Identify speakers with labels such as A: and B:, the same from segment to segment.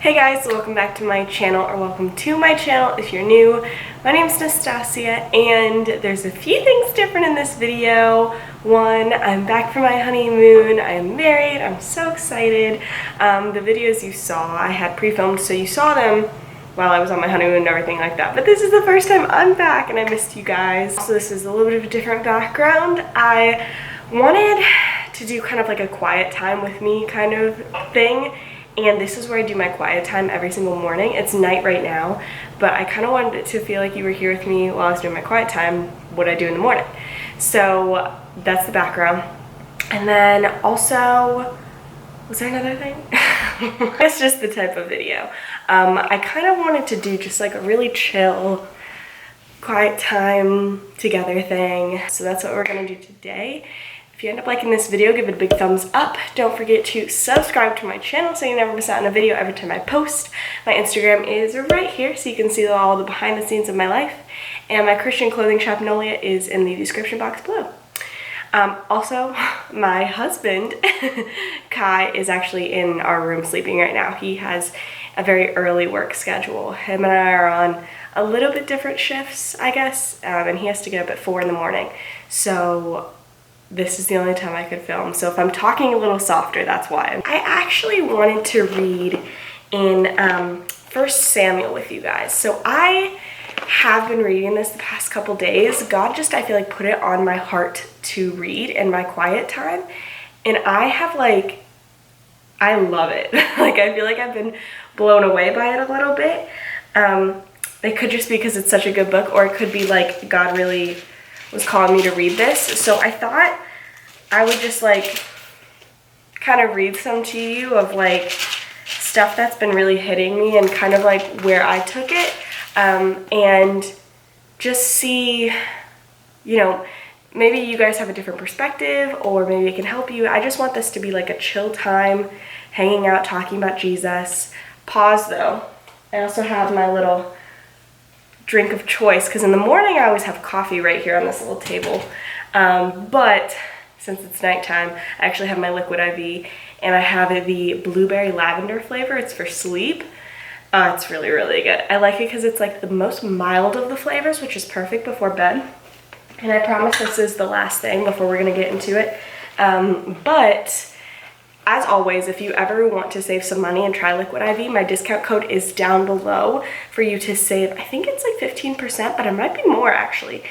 A: Hey guys, welcome back to my channel, or welcome to my channel if you're new. My name's Nastasia, and there's a few things different in this video. One, I'm back from my honeymoon, I am married, I'm so excited. The videos you saw, I had pre-filmed, so you saw them while I was on my honeymoon and everything like that. But this is the first time I'm back, and I missed you guys. So this is a little bit of a different background. I wanted to do kind of like a quiet time with me kind of thing. And this is where I do my quiet time every single morning. It's night right now, but I kind of wanted it to feel like you were here with me while I was doing my quiet time, what I do in the morning. So that's the background. And then also, was there another thing? It's just the type of video. I kind of wanted to do just like a really chill, quiet time together thing. So that's what we're gonna do today. If you end up liking this video, give it a big thumbs up. Don't forget to subscribe to my channel so you never miss out on a video every time I post. My Instagram is right here so you can see all the behind the scenes of my life. And my Christian clothing shop, Nolia, is in the description box below. Also, my husband, Kai, is actually in our room sleeping right now. He has a very early work schedule. Him and I are on a little bit different shifts, I guess, and he has to get up at 4 in the morning. So this is the only time I could film. So if I'm talking a little softer, that's why. I actually wanted to read in 1 Samuel with you guys. So I have been reading this the past couple days. God just, I feel like, put it on my heart to read in my quiet time. And I have I love it. I feel like I've been blown away by it a little bit. It could just be because it's such a good book, or it could be like God really was calling me to read this. So I thought I would just kind of read some to you of stuff that's been really hitting me and kind of where I took it, and just see, maybe you guys have a different perspective, or maybe it can help you. I just want this to be like a chill time, hanging out, talking about Jesus. Pause though. I also have my little drink of choice, because in the morning I always have coffee right here on this little table, but since it's nighttime, I actually have my liquid IV, and I have the blueberry lavender flavor. It's for sleep. It's really, really good. I like it because it's the most mild of the flavors, which is perfect before bed. And I promise this is the last thing before we're gonna get into it. But as always, if you ever want to save some money and try Liquid IV, my discount code is down below for you to save. I think it's 15%, but it might be more actually.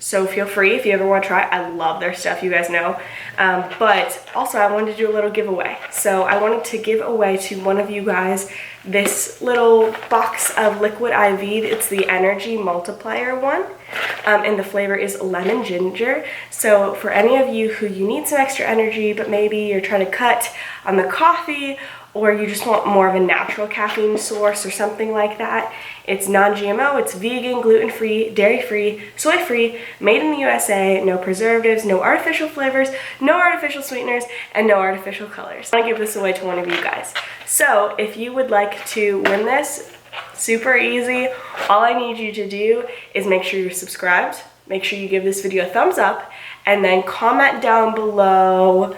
A: So feel free if you ever want to try. I love their stuff, you guys know. But also I wanted to do a little giveaway. So I wanted to give away to one of you guys this little box of Liquid IV. It's the Energy Multiplier one. And the flavor is lemon ginger. So for any of you who you need some extra energy, but maybe you're trying to cut on the coffee, or you just want more of a natural caffeine source or something like that, it's non-GMO, it's vegan, gluten-free, dairy-free, soy-free, made in the USA, no preservatives, no artificial flavors, no artificial sweeteners, and no artificial colors. I want to give this away to one of you guys. So if you would like to win this, super easy. All I need you to do is make sure you're subscribed, make sure you give this video a thumbs up, and then comment down below,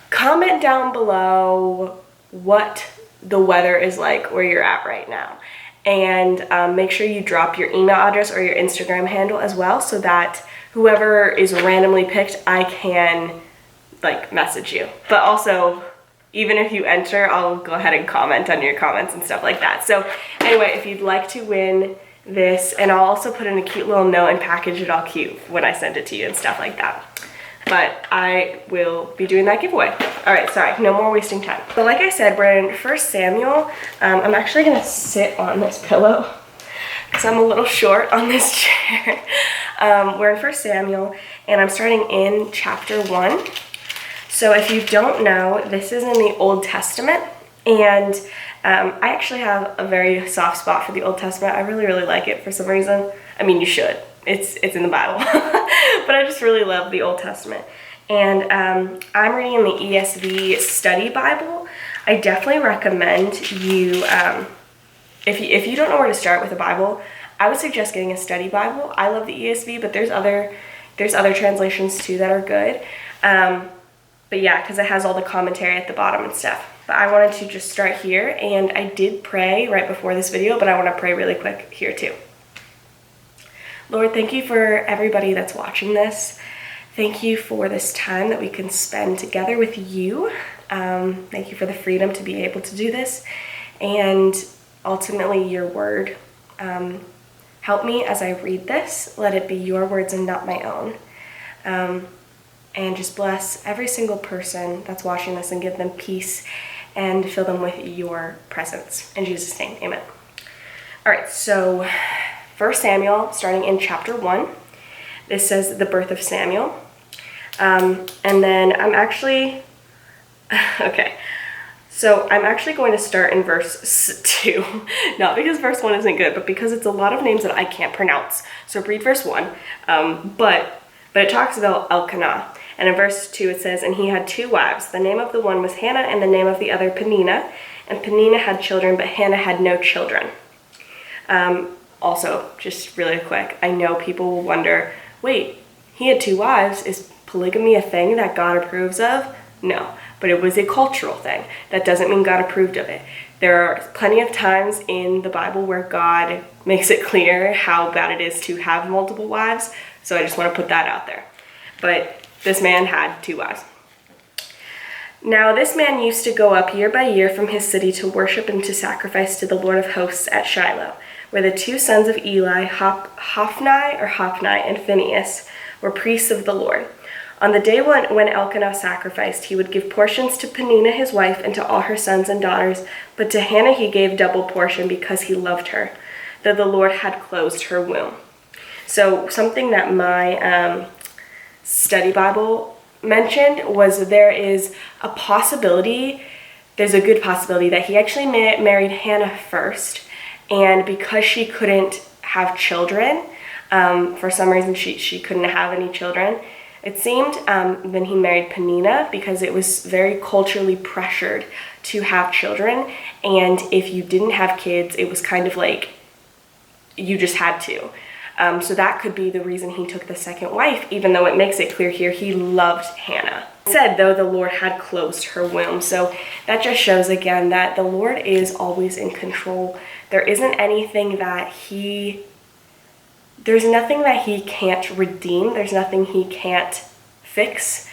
A: comment down below what the weather is like where you're at right now. And make sure you drop your email address or your Instagram handle as well, so that whoever is randomly picked, I can message you. But also, even if you enter, I'll go ahead and comment on your comments and stuff like that. So anyway, if you'd like to win this, and I'll also put in a cute little note and package it all cute when I send it to you and stuff like that. But I will be doing that giveaway. All right, sorry, no more wasting time. But like I said, we're in 1 Samuel. I'm actually gonna sit on this pillow because I'm a little short on this chair. We're in 1 Samuel, and I'm starting in chapter 1. So if you don't know, this is in the Old Testament, and I actually have a very soft spot for the Old Testament. I really, really like it for some reason. I mean, you should. It's in the Bible. But I just really love the Old Testament. And I'm reading in the ESV Study Bible. I definitely recommend you, if you don't know where to start with a Bible, I would suggest getting a study Bible. I love the ESV, but there's other translations too that are good. But yeah, because it has all the commentary at the bottom and stuff. But I wanted to just start here, and I did pray right before this video, but I want to pray really quick here too. Lord, thank you for everybody that's watching this. Thank you for this time that we can spend together with you. Thank you for the freedom to be able to do this, and ultimately your word. Help me as I read this. Let it be your words and not my own. And just bless every single person that's watching this and give them peace and fill them with your presence. In Jesus' name, amen. All right, so 1 Samuel, starting in chapter 1, this says the birth of Samuel. And then I'm actually, okay, so I'm actually going to start in verse 2, not because verse 1 isn't good, but because it's a lot of names that I can't pronounce. So read verse 1, but it talks about Elkanah. And in verse 2 it says, and he had 2 wives. The name of the one was Hannah, and the name of the other Peninnah. And Peninnah had children, but Hannah had no children. Also, just really quick, I know people will wonder, wait, he had 2 wives. Is polygamy a thing that God approves of? No, but it was a cultural thing. That doesn't mean God approved of it. There are plenty of times in the Bible where God makes it clear how bad it is to have multiple wives. So I just want to put that out there. But this man had 2 wives. Now this man used to go up year by year from his city to worship and to sacrifice to the Lord of hosts at Shiloh, where the 2 sons of Eli, Hophni and Phinehas, were priests of the Lord. On the day when Elkanah sacrificed, he would give portions to Peninnah his wife and to all her sons and daughters, but to Hannah he gave double portion because he loved her, though the Lord had closed her womb. So something that my study Bible mentioned was there is a possibility, there's a good possibility that he actually married Hannah first, and because she couldn't have children, for some reason she couldn't have any children, it seemed, then he married Peninnah because it was very culturally pressured to have children, and if you didn't have kids, it was kind of like you just had to. So that could be the reason he took the second wife, even though it makes it clear here he loved Hannah. It said, though the Lord had closed her womb. So that just shows again that the Lord is always in control. There isn't anything that there's nothing that he can't redeem. There's nothing he can't fix.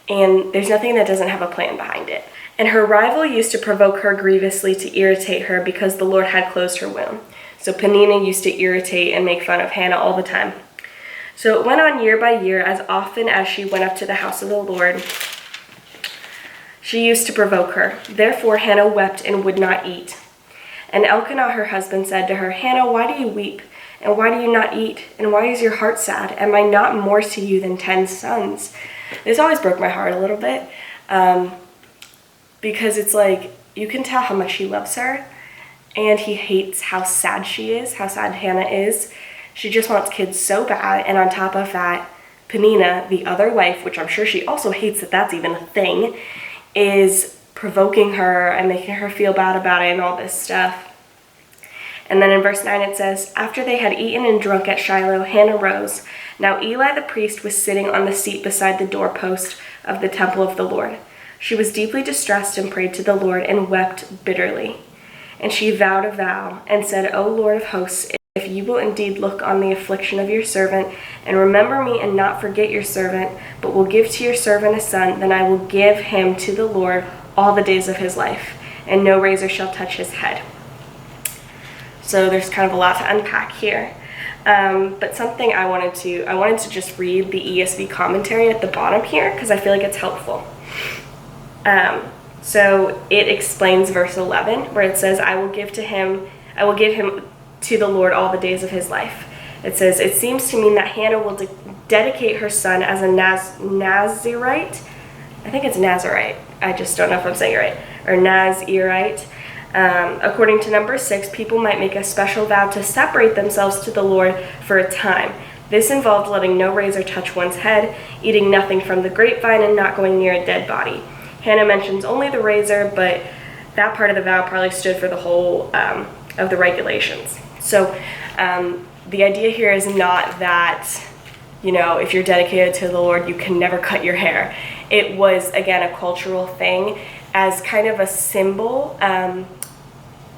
A: And there's nothing that doesn't have a plan behind it. And her rival used to provoke her grievously to irritate her because the Lord had closed her womb. So Peninnah used to irritate and make fun of Hannah all the time. So it went on year by year. As often as she went up to the house of the Lord, she used to provoke her. Therefore Hannah wept and would not eat. And Elkanah her husband said to her, Hannah, why do you weep? And why do you not eat? And why is your heart sad? Am I not more to you than 10 sons? This always broke my heart a little bit, because it's like, you can tell how much he loves her, and he hates how sad she is, how sad Hannah is. She just wants kids so bad, and on top of that, Peninnah, the other wife, which I'm sure she also hates that that's even a thing, is provoking her and making her feel bad about it and all this stuff. And then in verse 9 it says, after they had eaten and drunk at Shiloh, Hannah rose. Now Eli the priest was sitting on the seat beside the doorpost of the temple of the Lord. She was deeply distressed and prayed to the Lord and wept bitterly. And she vowed a vow and said, O Lord of hosts, if you will indeed look on the affliction of your servant and remember me and not forget your servant, but will give to your servant a son, then I will give him to the Lord all the days of his life, and no razor shall touch his head. So there's kind of a lot to unpack here. But something I wanted to just read the ESV commentary at the bottom here because I feel like it's helpful. So it explains verse 11 where it says, I will give him to the Lord all the days of his life. It says, it seems to mean that Hannah will dedicate her son as a Nazirite. I think it's Nazarite. I just don't know if I'm saying it right. Or Nazirite. According to number 6, people might make a special vow to separate themselves to the Lord for a time. This involved letting no razor touch one's head, eating nothing from the grapevine, and not going near a dead body. Hannah mentions only the razor, but that part of the vow probably stood for the whole of the regulations. So the idea here is not that, if you're dedicated to the Lord, you can never cut your hair. it was, again, a cultural thing as kind of a symbol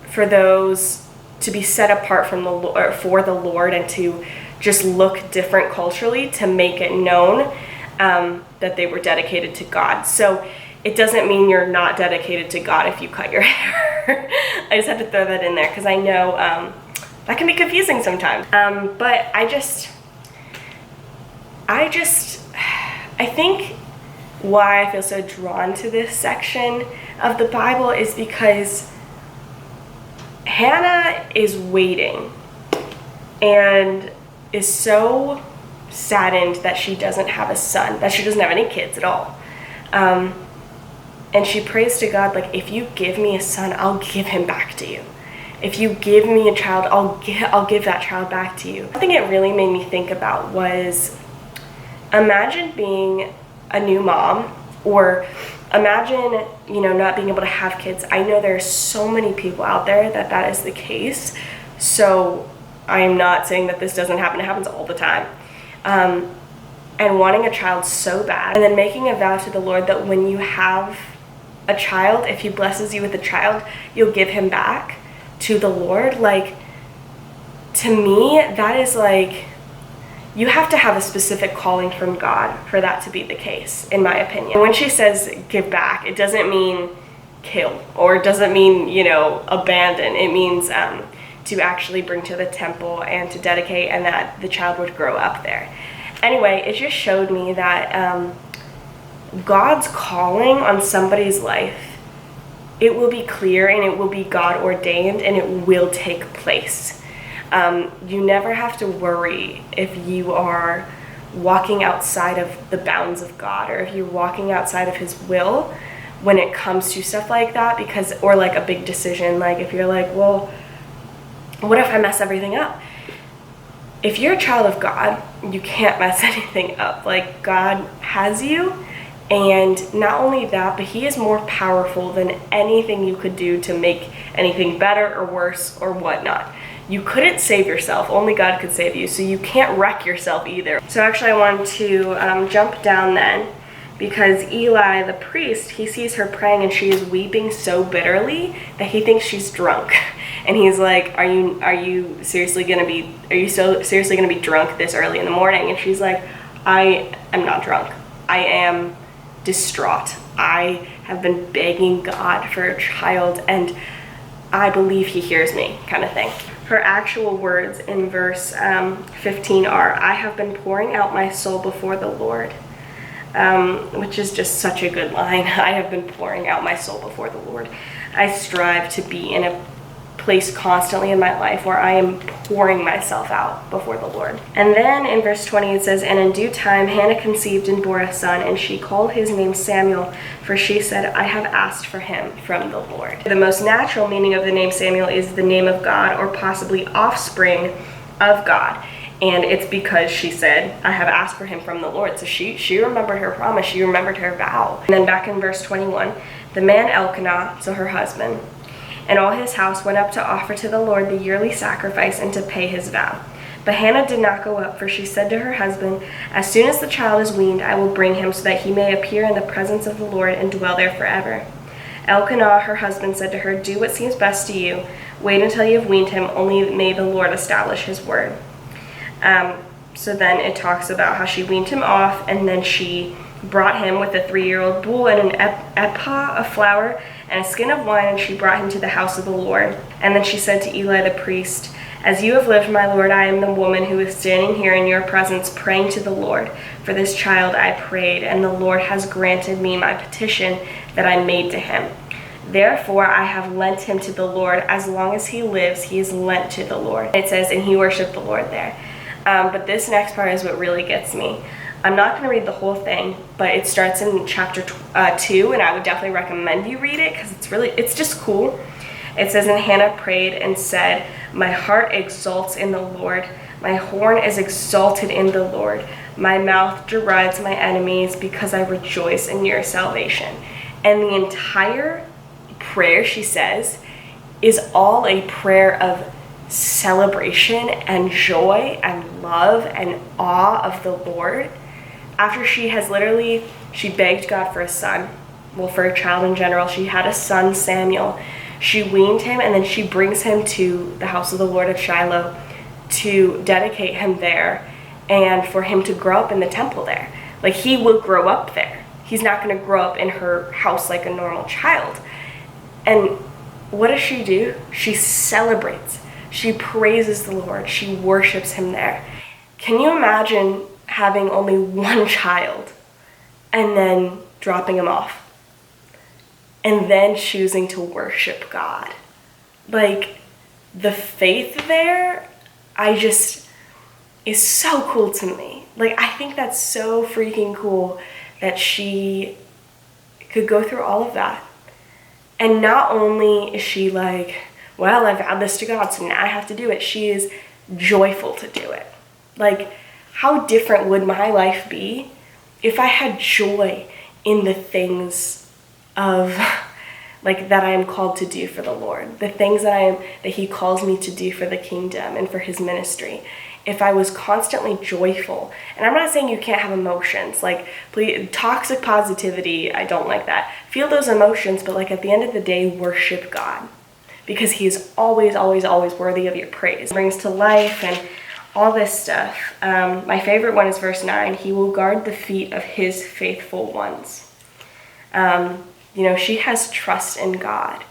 A: for those to be set apart from the Lord, for the Lord, and to just look different culturally to make it known that they were dedicated to God. So it doesn't mean you're not dedicated to God if you cut your hair. I just had to throw that in there because I know that can be confusing sometimes. But I think why I feel so drawn to this section of the Bible is because Hannah is waiting and is so saddened that she doesn't have a son, that she doesn't have any kids at all. And she prays to God, like, if you give me a son, I'll give him back to you. If you give me a child, I'll give that child back to you. Something it really made me think about was, imagine being a new mom, or imagine, not being able to have kids. I know there's so many people out there that is the case. So I am not saying that this doesn't happen. It happens all the time. And wanting a child so bad, and then making a vow to the Lord that when you have a child, if he blesses you with a child, you'll give him back to the Lord. Like, to me, that is like, you have to have a specific calling from God for that to be the case, in my opinion. When she says give back, it doesn't mean kill, or it doesn't mean, abandon. It means to actually bring to the temple and to dedicate, and that the child would grow up there. Anyway, it just showed me that God's calling on somebody's life, it will be clear and it will be God ordained and it will take place. You never have to worry if you are walking outside of the bounds of God, or if you're walking outside of his will when it comes to stuff like that, or like a big decision, like if you're like, well, what if I mess everything up? If you're a child of God, you can't mess anything up. Like, God has you, and not only that, but he is more powerful than anything you could do to make anything better or worse or whatnot. You couldn't save yourself, only God could save you, so you can't wreck yourself either. So actually I wanted to jump down then, because Eli, the priest, he sees her praying and she is weeping so bitterly that he thinks she's drunk. And he's like, are you seriously gonna be drunk this early in the morning? And she's like, I am not drunk. I am distraught. I have been begging God for a child, and I believe he hears me, kind of thing. Her actual words in verse 15 are, I have been pouring out my soul before the Lord, which is just such a good line. I have been pouring out my soul before the Lord. I strive to be in a place constantly in my life where I am pouring myself out before the Lord. And then in verse 20 it says, and in due time Hannah conceived and bore a son, and she called his name Samuel, for she said, I have asked for him from the Lord. The most natural meaning of the name Samuel is the name of God, or possibly offspring of God. And it's because she said, I have asked for him from the Lord. So she remembered her promise. She remembered her vow. And then back in verse 21, the man Elkanah, so her husband, and all his house went up to offer to the Lord the yearly sacrifice and to pay his vow. But Hannah did not go up, for she said to her husband, as soon as the child is weaned, I will bring him, so that he may appear in the presence of the Lord and dwell there forever. Elkanah, her husband, said to her, do what seems best to you. Wait until you have weaned him, only may the Lord establish his word. So then it talks about how she weaned him off, and then she brought him with a 3-year-old bull and an ephah of flour and a skin of wine, and she brought him to the house of the Lord. And then she said to Eli the priest, as you have lived, my Lord, I am the woman who is standing here in your presence praying to the Lord. For this child I prayed, and the Lord has granted me my petition that I made to him. Therefore I have lent him to the Lord. As long as he lives, he is lent to the Lord. It says, and he worshiped the Lord there. But this next part is what really gets me. I'm not going to read the whole thing, but it starts in chapter 2, and I would definitely recommend you read it because it's just cool. It says, and Hannah prayed and said, my heart exults in the Lord. My horn is exalted in the Lord. My mouth derides my enemies because I rejoice in your salvation. And the entire prayer, she says, is all a prayer of celebration and joy and love and awe of the Lord, after she has literally She begged God for a son. Well, for a child in general. She had a son, Samuel. She weaned him, and then she brings him to the house of the Lord of Shiloh to dedicate him there and for him to grow up in the temple there. Like, he will grow up there. He's not going to grow up in her house like a normal child. And what does she do? She celebrates. She praises the Lord. She worships him there. Can you imagine having only one child and then dropping him off? And then choosing to worship God? Like, the faith there, is so cool to me. Like, I think that's so freaking cool that she could go through all of that. And not only is she like, well, I vowed this to God, so now I have to do it. She is joyful to do it. Like, how different would my life be if I had joy in the things of, like, that I am called to do for the Lord, the things that he calls me to do for the kingdom and for his ministry. If I was constantly joyful, and I'm not saying you can't have emotions, like, please, toxic positivity, I don't like that. Feel those emotions, but like at the end of the day, worship God, because he is always, always, always worthy of your praise. It brings to life and all this stuff. My favorite one is verse 9. He will guard the feet of his faithful ones. She has trust in God.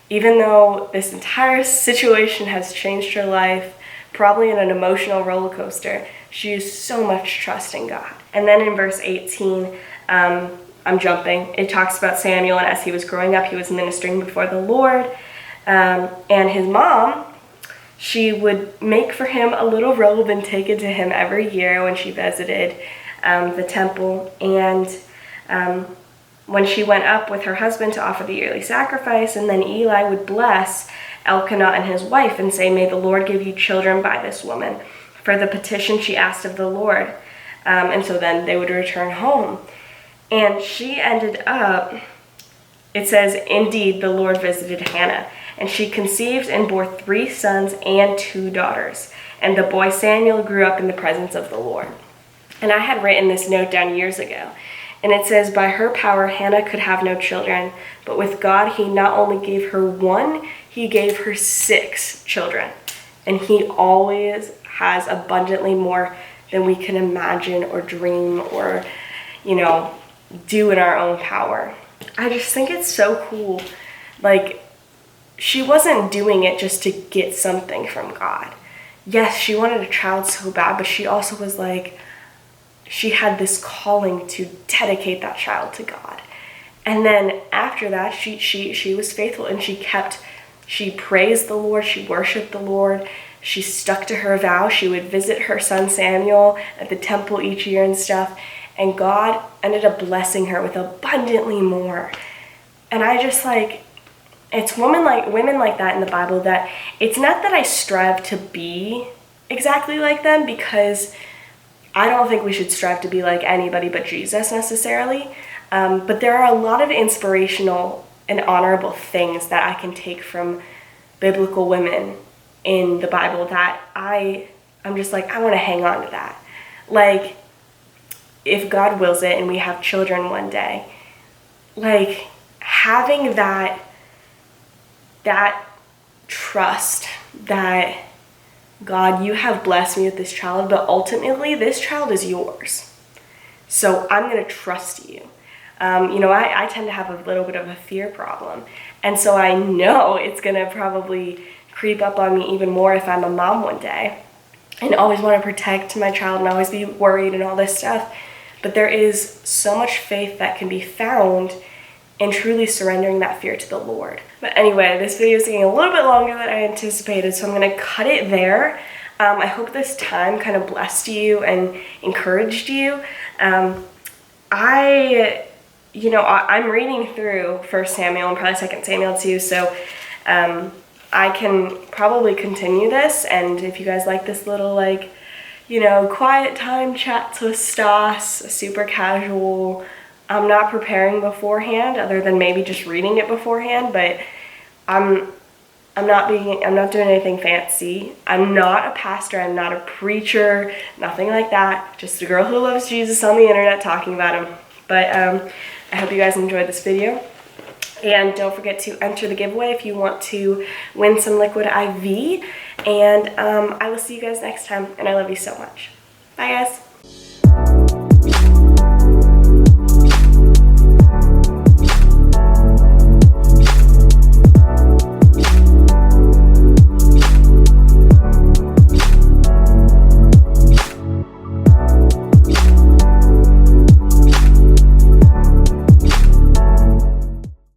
A: Even though this entire situation has changed her life, probably in an emotional roller coaster, she has so much trust in God. And then in verse 18, I'm jumping, it talks about Samuel, and as he was growing up, he was ministering before the Lord. And his mom, she would make for him a little robe and take it to him every year when she visited the temple. And when she went up with her husband to offer the yearly sacrifice, and then Eli would bless Elkanah and his wife and say, may the Lord give you children by this woman, for the petition she asked of the Lord. And so then they would return home. And she ended up, it says, indeed, the Lord visited Hannah, and she conceived and bore 3 sons and 2 daughters. And the boy Samuel grew up in the presence of the Lord. And I had written this note down years ago. And it says, by her power, Hannah could have no children, but with God, he not only gave her 1, he gave her 6 children. And he always has abundantly more than we can imagine or dream or, do in our own power. I just think it's so cool. Like, she wasn't doing it just to get something from God. Yes, she wanted a child so bad, but she also was like, she had this calling to dedicate that child to God. And then after that, she was faithful, and she praised the Lord, she worshiped the Lord, she stuck to her vow. She would visit her son Samuel at the temple each year and stuff, and God ended up blessing her with abundantly more. And I just it's women like that in the Bible, that it's not that I strive to be exactly like them, because I don't think we should strive to be like anybody but Jesus necessarily. But there are a lot of inspirational and honorable things that I can take from biblical women in the Bible that I'm just like, I want to hang on to that. Like, if God wills it and we have children one day, like, having that trust that, God, you have blessed me with this child, but ultimately this child is yours. So I'm going to trust you. I tend to have a little bit of a fear problem. And so I know it's going to probably creep up on me even more if I'm a mom one day and always want to protect my child and always be worried and all this stuff. But there is so much faith that can be found in truly surrendering that fear to the Lord. But anyway, this video is getting a little bit longer than I anticipated, so I'm going to cut it there. I hope this time kind of blessed you and encouraged you. I'm reading through 1 Samuel and probably 2 Samuel too, so I can probably continue this, and if you guys like this little quiet time chats with Stas, super casual, I'm not preparing beforehand other than maybe just reading it beforehand, but I'm not doing anything fancy. I'm not a pastor, I'm not a preacher, nothing like that. Just a girl who loves Jesus on the internet talking about him. But I hope you guys enjoyed this video. And don't forget to enter the giveaway if you want to win some liquid IV. And I will see you guys next time. And I love you so much. Bye, guys.